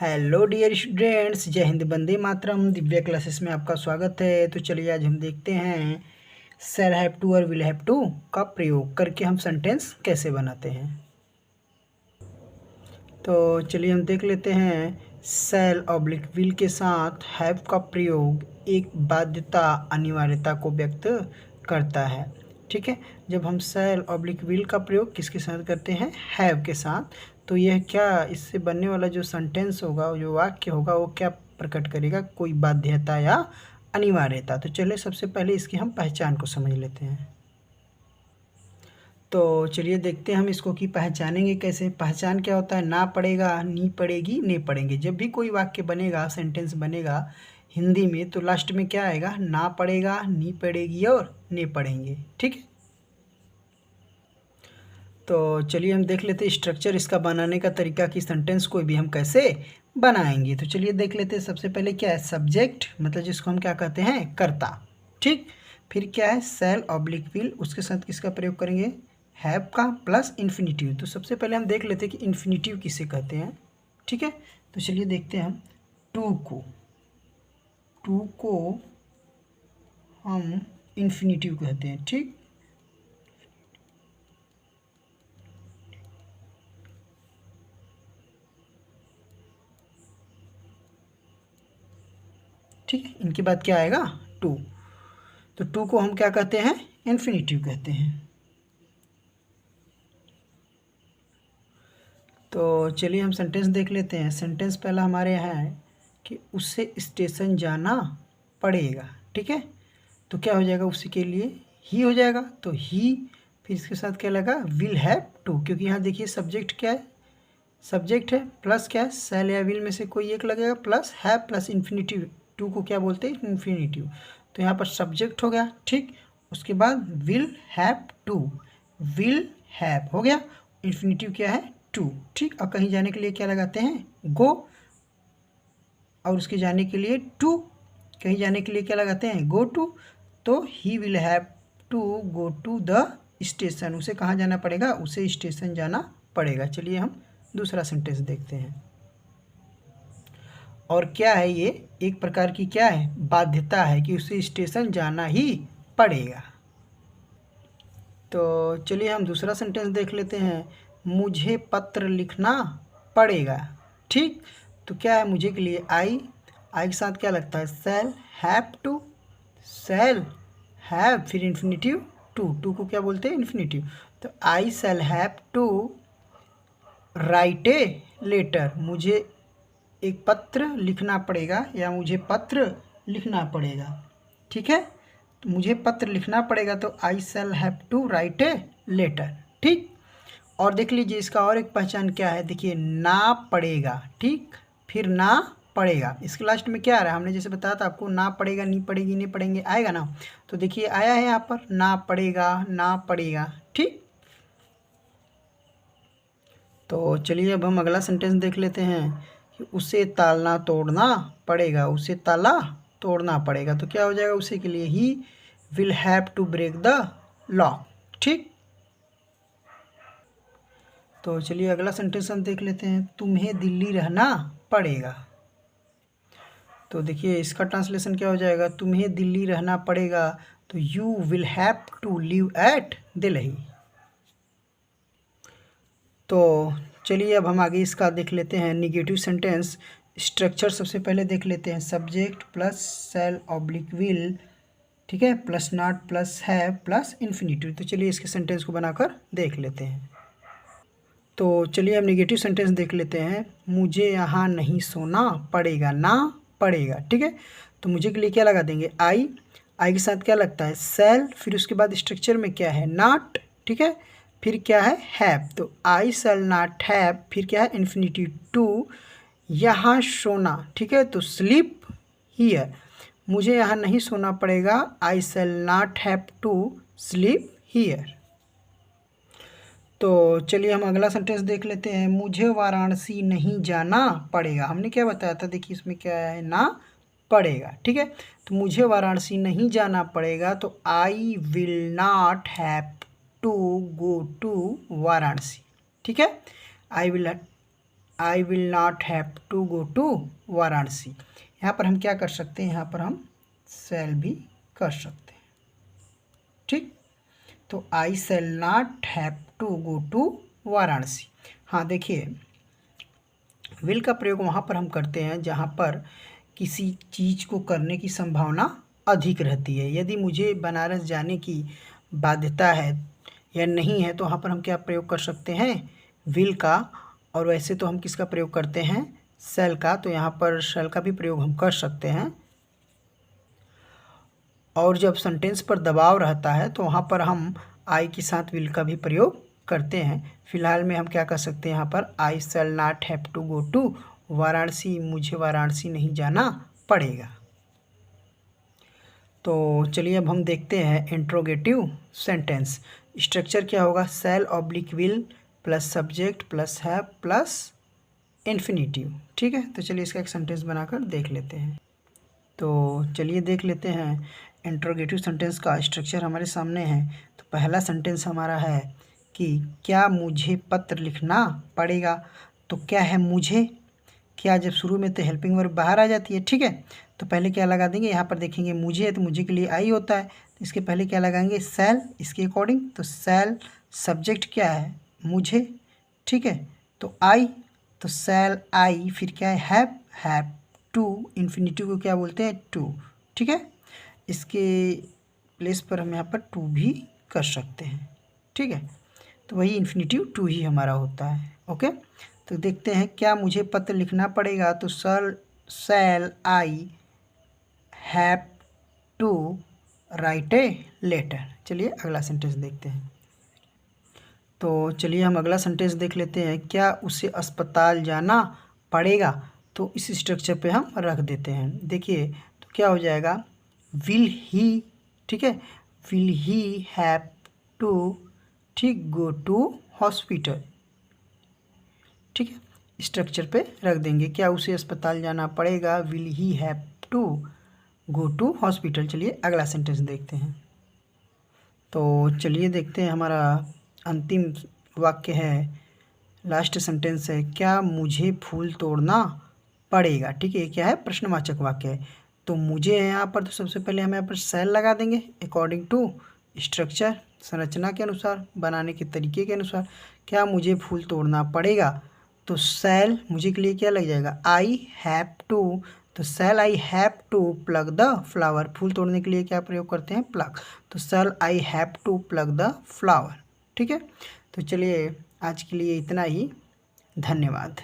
Hello dear students, जय Hind, Vande Mataram. Divya classes में आपका स्वागत है। तो चलिए आज हम देखते हैं शैल हैव टू और विल हैव टू का प्रयोग करके हम सेंटेंस कैसे बनाते हैं। तो चलिए हम देख लेते हैं। शैल ऑब्लिक विल के साथ हैव का प्रयोग एक बाध्यता, अनिवार्यता को व्यक्त करता है। ठीक है, जब हम शैल ऑब्लिक विल का प्रयोग किसके साथ करते हैं? हैव के साथ। तो यह क्या, इससे बनने वाला जो सेंटेंस होगा, जो वाक्य होगा, वो क्या प्रकट करेगा? कोई बाध्यता या अनिवार्यता। तो चलिए सबसे पहले इसकी हम पहचान को समझ लेते हैं। तो चलिए देखते हैं हम इसको कि पहचानेंगे कैसे। पहचान क्या होता है? ना पड़ेगा, नी पड़ेगी, ने पड़ेंगे। जब भी कोई वाक्य बनेगा, सेंटेंस बनेगा हिंदी में, तो लास्ट में क्या आएगा? ना पड़ेगा, नी पड़ेगी और ने पड़ेंगे। ठीक है, तो चलिए हम देख लेते हैं स्ट्रक्चर, इसका बनाने का तरीका कि सेंटेंस को भी हम कैसे बनाएंगे। तो चलिए देख लेते हैं। सबसे पहले क्या है? सब्जेक्ट, मतलब जिसको हम क्या कहते हैं? कर्ता। ठीक, फिर क्या है? शैल ऑब्लिक विल, उसके साथ किसका प्रयोग करेंगे? हैव का प्लस इन्फिनिटिव। तो सबसे पहले हम देख लेते हैं कि इन्फिनिटिव किसे कहते हैं। ठीक है, तो चलिए देखते हैं हम। टू को हम इन्फिनिटिव कहते हैं। ठीक, ठीक है, इनके बाद क्या आएगा? टू। तो टू को हम क्या कहते हैं? इन्फिनिटिव कहते हैं। तो चलिए हम सेंटेंस देख लेते हैं। सेंटेंस पहला हमारे यहाँ है कि उससे स्टेशन जाना पड़ेगा। ठीक है, तो क्या हो जाएगा? उसी के लिए ही हो जाएगा, तो ही। फिर इसके साथ क्या लगा? विल हैव टू, क्योंकि यहाँ देखिए सब्जेक्ट क्या है? सब्जेक्ट है, प्लस क्या है? शैल या विल में से कोई एक लगेगा, plus have plus infinitive. To को क्या बोलते हैं? इन्फिनिटिव। तो यहाँ पर सब्जेक्ट हो गया। ठीक, उसके बाद will have to, will have हो गया। इन्फिनिटिव क्या है? टू। ठीक, और कहीं जाने के लिए क्या लगाते हैं? गो, और उसके जाने के लिए टू, कहीं जाने के लिए क्या लगाते हैं? Go to. तो he will have to go to the station, उसे कहाँ जाना पड़ेगा? उसे स्टेशन जाना पड़ेगा। चलिए हम दूसरा सेंटेंस देखते हैं। और क्या है ये? एक प्रकार की क्या है? बाध्यता है कि उसे स्टेशन जाना ही पड़ेगा। तो चलिए हम दूसरा सेंटेंस देख लेते हैं। मुझे पत्र लिखना पड़ेगा। ठीक, तो क्या है? मुझे के लिए आई के साथ क्या लगता है? Shall have to, shall have, फिर इन्फिनिटिव टू को क्या बोलते हैं? इन्फिनिटिव। तो I shall have to write a letter, मुझे एक पत्र लिखना पड़ेगा या मुझे पत्र लिखना पड़ेगा। ठीक है, तो मुझे पत्र लिखना पड़ेगा, तो I shall have to write a letter. ठीक, और देख लीजिए इसका और एक पहचान क्या है। देखिए, ना पड़ेगा। ठीक, फिर ना पड़ेगा, इसके लास्ट में क्या आ रहा है? हमने जैसे बताया था आपको, ना पड़ेगा, नहीं पड़ेगी, नहीं पड़ेंगे, आएगा ना। तो देखिए आया है यहाँ पर, ना पड़ेगा, ना पड़ेगा। ठीक, तो चलिए अब हम अगला सेंटेंस देख लेते हैं कि उसे तालना तोड़ना पड़ेगा, उसे ताला तोड़ना पड़ेगा। तो क्या हो जाएगा? उसे के लिए ही will have to break the lock. ठीक, तो चलिए अगला सेंटेंस हम देख लेते हैं। तुम्हें दिल्ली रहना पड़ेगा। तो देखिए इसका ट्रांसलेशन क्या हो जाएगा? तुम्हें दिल्ली रहना पड़ेगा, तो you will have to live at Delhi. तो चलिए अब हम आगे इसका देख लेते हैं निगेटिव सेंटेंस। स्ट्रक्चर सबसे पहले देख लेते हैं। Subject plus shall oblique will, ठीक है, plus not plus have plus infinitive. तो चलिए इसके सेंटेंस को बनाकर देख लेते हैं। तो चलिए हम निगेटिव सेंटेंस देख लेते हैं। मुझे यहाँ नहीं सोना पड़ेगा, ना पड़ेगा। ठीक है, तो मुझे के लिए क्या लगा देंगे? आई के साथ क्या लगता है? शैल, फिर उसके बाद स्ट्रक्चर में क्या है? नॉट। ठीक है, फिर क्या है? हैव। तो आई शैल नॉट हैव, फिर क्या है? इन्फिनिटिव टू, यहाँ सोना। ठीक है, तो स्लीप हियर, मुझे यहाँ नहीं सोना पड़ेगा। I shall not have to sleep here. तो चलिए हम अगला सेंटेंस देख लेते हैं। मुझे वाराणसी नहीं जाना पड़ेगा। हमने क्या बताया था? देखिए इसमें क्या है? ना पड़ेगा। ठीक है, तो मुझे वाराणसी नहीं जाना पड़ेगा, तो I will not have to go to Varanasi. ठीक है, I will I will not have to go to Varanasi. यहाँ पर हम क्या कर सकते हैं, यहाँ पर हम शैल भी कर सकते हैं। ठीक, तो I shall not have to go to Varanasi. हाँ देखिए, विल का प्रयोग वहाँ पर हम करते हैं जहाँ पर किसी चीज़ को करने की संभावना अधिक रहती है। यदि मुझे बनारस जाने की बाध्यता है या नहीं है तो वहाँ पर हम क्या प्रयोग कर सकते हैं, विल का। और वैसे तो हम किसका प्रयोग करते हैं, शैल का, तो यहाँ पर शैल का भी प्रयोग हम कर सकते हैं। और जब सेंटेंस पर दबाव रहता है तो वहाँ पर हम आई के साथ विल का भी प्रयोग करते हैं। फिलहाल में हम क्या कर सकते हैं, यहाँ पर I shall not have to go to Varanasi, मुझे वाराणसी नहीं जाना पड़ेगा। तो चलिए अब हम देखते हैं इंट्रोगेटिव सेंटेंस। स्ट्रक्चर क्या होगा, shall oblique will plus subject plus have plus infinitive. ठीक है, तो चलिए इसका एक सेंटेंस बनाकर देख लेते हैं। तो चलिए देख लेते हैं इंट्रोगेटिव सेंटेंस का स्ट्रक्चर हमारे सामने है। तो पहला सेंटेंस हमारा है कि क्या मुझे पत्र लिखना पड़ेगा। तो क्या है मुझे, क्या जब शुरू में तो हेल्पिंग वर्ब बाहर आ जाती है। ठीक है, तो पहले क्या लगा देंगे, यहाँ पर देखेंगे मुझे है तो मुझे के लिए आई होता है, तो इसके पहले क्या लगाएंगे, शैल, इसके अकॉर्डिंग। तो शैल सब्जेक्ट क्या है, मुझे। ठीक है, तो आई, तो शैल आई, फिर क्या है, हैव टू, इन्फिनिटिव को क्या बोलते हैं, टू। ठीक है, इसके प्लेस पर हम यहाँ पर टू भी कर सकते हैं। ठीक है, तो वही इन्फिनिटिव टू ही हमारा होता है। ओके, तो देखते हैं, क्या मुझे पत्र लिखना पड़ेगा। तो shall I have to write a letter. चलिए अगला सेंटेंस देखते हैं। तो चलिए हम अगला सेंटेंस देख लेते हैं, क्या उसे अस्पताल जाना पड़ेगा। तो इस स्ट्रक्चर पे हम रख देते हैं। देखिए तो क्या हो जाएगा, विल ही, ठीक है, विल ही हैव टू, ठीक, गो टू हॉस्पिटल। ठीक है, स्ट्रक्चर पे रख देंगे, क्या उसे अस्पताल जाना पड़ेगा, will he have to go to hospital. चलिए अगला सेंटेंस देखते हैं। तो चलिए देखते हैं, हमारा अंतिम वाक्य है, लास्ट सेंटेंस है, क्या मुझे फूल तोड़ना पड़ेगा। ठीक है, क्या है, प्रश्नवाचक वाक्य है। तो मुझे है यहाँ पर, तो सबसे पहले हम यहाँ पर शैल लगा देंगे अकॉर्डिंग टू स्ट्रक्चर, संरचना के अनुसार, बनाने के तरीके के अनुसार। क्या मुझे फूल तोड़ना पड़ेगा, तो शैल मुझे के लिए क्या लग जाएगा, आई हैव टू। तो shall I have to pluck the flower, फूल तोड़ने के लिए क्या प्रयोग करते हैं, प्लग। तो shall I have to pluck the flower. ठीक है, तो चलिए आज के लिए इतना ही, धन्यवाद।